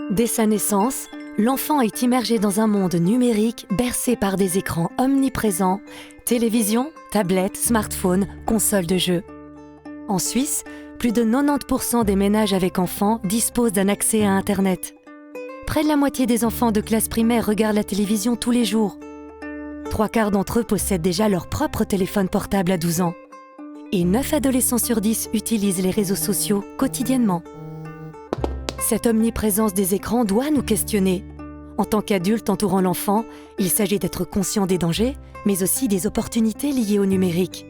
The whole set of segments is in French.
Dès sa naissance, l'enfant est immergé dans un monde numérique bercé par des écrans omniprésents, télévision, tablettes, smartphones, consoles de jeux. En Suisse, plus de 90% des ménages avec enfants disposent d'un accès à Internet. Près de la moitié des enfants de classe primaire regardent la télévision tous les jours. 3/4 d'entre eux possèdent déjà leur propre téléphone portable à 12 ans. Et 9 adolescents sur 10 utilisent les réseaux sociaux quotidiennement. Cette omniprésence des écrans doit nous questionner. En tant qu'adulte entourant l'enfant, il s'agit d'être conscient des dangers, mais aussi des opportunités liées au numérique.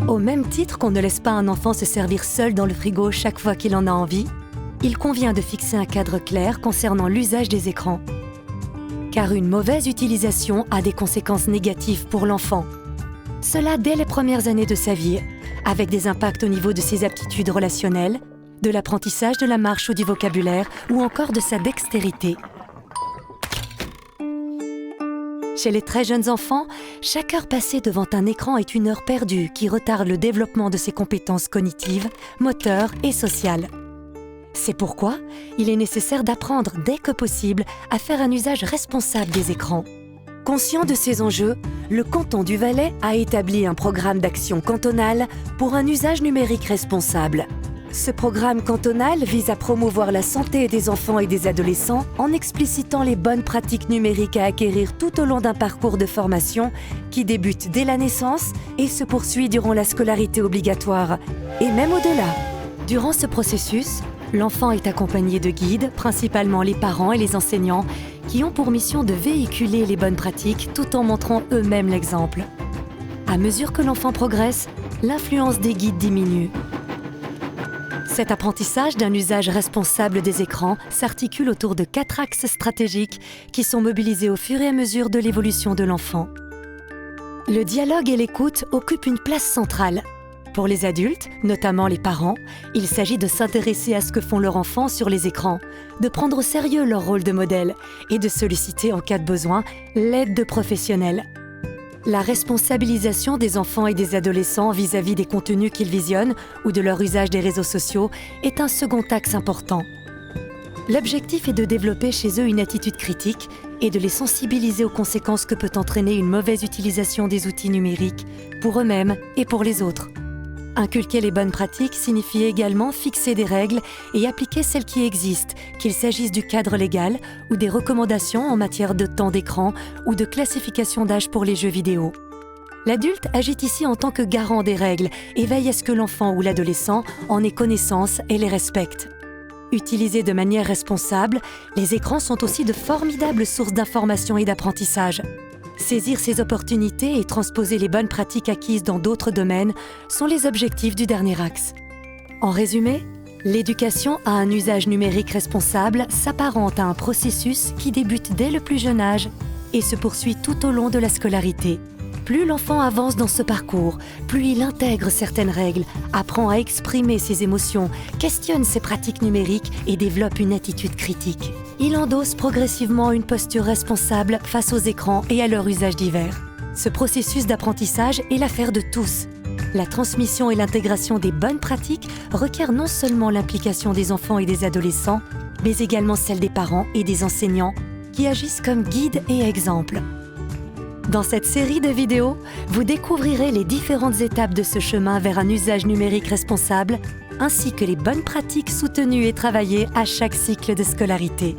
Au même titre qu'on ne laisse pas un enfant se servir seul dans le frigo chaque fois qu'il en a envie, il convient de fixer un cadre clair concernant l'usage des écrans. Car une mauvaise utilisation a des conséquences négatives pour l'enfant. Cela dès les premières années de sa vie, avec des impacts au niveau de ses aptitudes relationnelles, de l'apprentissage de la marche ou du vocabulaire, ou encore de sa dextérité. Chez les très jeunes enfants, chaque heure passée devant un écran est une heure perdue qui retarde le développement de ses compétences cognitives, moteurs et sociales. C'est pourquoi il est nécessaire d'apprendre dès que possible à faire un usage responsable des écrans. Conscient de ces enjeux, le canton du Valais a établi un programme d'action cantonal pour un usage numérique responsable. Ce programme cantonal vise à promouvoir la santé des enfants et des adolescents en explicitant les bonnes pratiques numériques à acquérir tout au long d'un parcours de formation qui débute dès la naissance et se poursuit durant la scolarité obligatoire, et même au-delà. Durant ce processus, l'enfant est accompagné de guides, principalement les parents et les enseignants, qui ont pour mission de véhiculer les bonnes pratiques tout en montrant eux-mêmes l'exemple. À mesure que l'enfant progresse, l'influence des guides diminue. Cet apprentissage d'un usage responsable des écrans s'articule autour de 4 axes stratégiques qui sont mobilisés au fur et à mesure de l'évolution de l'enfant. Le dialogue et l'écoute occupent une place centrale. Pour les adultes, notamment les parents, il s'agit de s'intéresser à ce que font leurs enfants sur les écrans, de prendre au sérieux leur rôle de modèle et de solliciter en cas de besoin l'aide de professionnels. La responsabilisation des enfants et des adolescents vis-à-vis des contenus qu'ils visionnent ou de leur usage des réseaux sociaux est un second axe important. L'objectif est de développer chez eux une attitude critique et de les sensibiliser aux conséquences que peut entraîner une mauvaise utilisation des outils numériques pour eux-mêmes et pour les autres. Inculquer les bonnes pratiques signifie également fixer des règles et appliquer celles qui existent, qu'il s'agisse du cadre légal ou des recommandations en matière de temps d'écran ou de classification d'âge pour les jeux vidéo. L'adulte agit ici en tant que garant des règles et veille à ce que l'enfant ou l'adolescent en ait connaissance et les respecte. Utilisés de manière responsable, les écrans sont aussi de formidables sources d'information et d'apprentissage. Saisir ces opportunités et transposer les bonnes pratiques acquises dans d'autres domaines sont les objectifs du dernier axe. En résumé, l'éducation à un usage numérique responsable s'apparente à un processus qui débute dès le plus jeune âge et se poursuit tout au long de la scolarité. Plus l'enfant avance dans ce parcours, plus il intègre certaines règles, apprend à exprimer ses émotions, questionne ses pratiques numériques et développe une attitude critique. Il endosse progressivement une posture responsable face aux écrans et à leur usage divers. Ce processus d'apprentissage est l'affaire de tous. La transmission et l'intégration des bonnes pratiques requièrent non seulement l'implication des enfants et des adolescents, mais également celle des parents et des enseignants qui agissent comme guides et exemples. Dans cette série de vidéos, vous découvrirez les différentes étapes de ce chemin vers un usage numérique responsable, ainsi que les bonnes pratiques soutenues et travaillées à chaque cycle de scolarité.